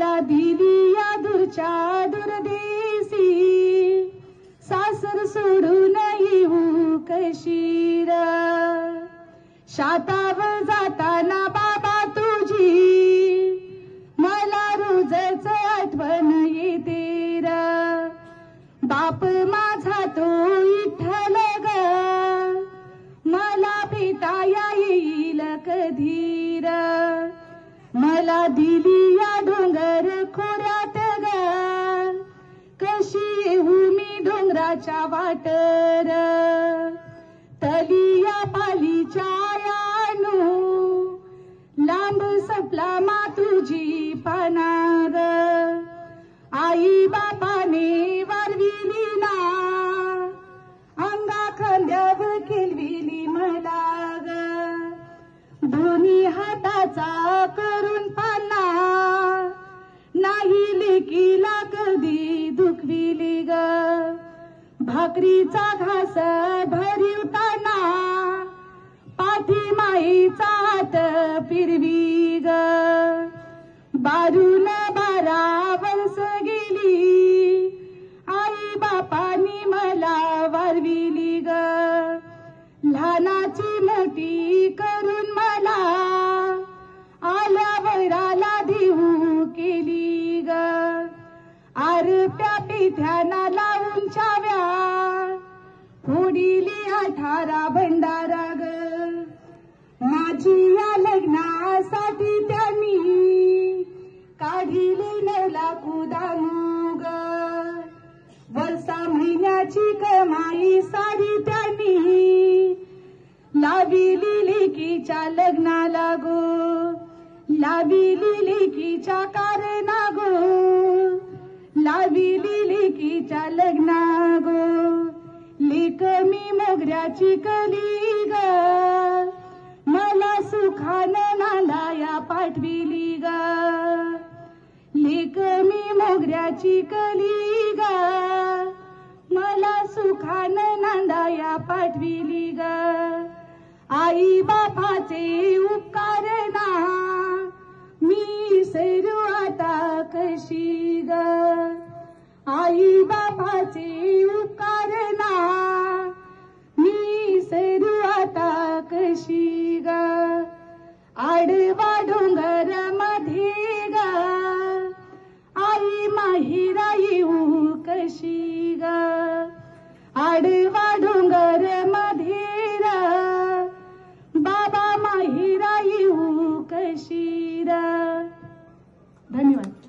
मला दिली या दूरच्या दुर्देशी, सासर सोडून येऊ कशी र. शातावर जाताना बाबा तुझी मला रोजच आठवण येते र. बाप माझा तो विठ्ठल ग, मला भेटाया येईल कधी र. मला दिली या डोंगर खोऱ्यात ग, कशी येऊ मी डोंगराच्या वाटर. तलिया पालीच्या यानो लांब सपला मा तुझी पानार. आई बापाने वारविली ना, अंगा खांद्यावर केलविली मला ग. दोन्ही हाताचा करून पाना, नाही लेकीला कधी दुखविली ग. भाकरीचा घास भरिवताना, पाठी माईचा हात फिरवी ग. बारून 12 वर्ष गेली, आई बापानी मला वारविली ग. लहानाची मोठी करून मला, आल्यावराला देऊ केली ग. आरप्या पिठ्याना लावून चाव्या, फोडिली 18 भंडारा ग. माझी या लग्नासाठी त्यांनी काढिले 9 लाख दानू ग. वर्षा महिन्याची कमाई साडी त्यांनी लाविली लेकीच्या लग्नाला गो. लाविली लेकीच्या कारणा गो, लाविली लेकीच्या लग्ना गो. लेक मी मोगऱ्याची कली ग, मला सुखानं नांदाया पाठविली ग. लेक मी मोगऱ्याची कली ग, मला सुखानं नांदाया पाठविली ग. आई बापाचे उपकार ना, मी सरू आता कशी ग. आई बापाचे उपकार ना, मी सरू आता कशी ग. आडवा डोंगर मध्ये ग, आई माहिरा येऊ कशी ग. आडवा डोंगर मध्ये र, बाबा माहिरा येऊ कशी र. धन्यवाद.